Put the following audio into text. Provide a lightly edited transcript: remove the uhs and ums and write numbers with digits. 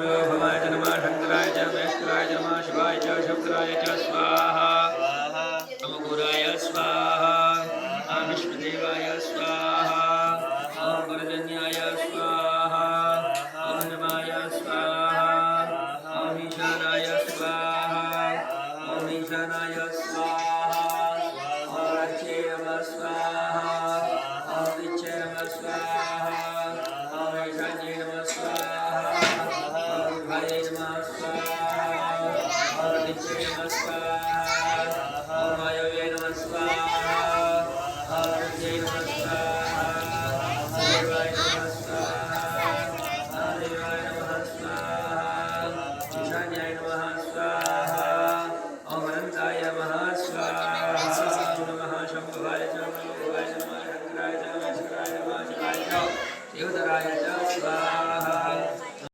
भवाय च नमः शंकराय च महेश्वराय च नमः शिवाय च शंकराय च स्वाहा अमकुराय स्वाहा विष्णुदेवाय स्वाहा वरजन्याय स्वाहा नमाय स्वाहा ईशानाय स्वाहा ईशानाय स्वाहा अक्षयम स्वाहा विच्छयम स्वाहा ईशान्ये नमः स्वाहा हरे नमः स्वाहा विच्छये नमः स्वाहा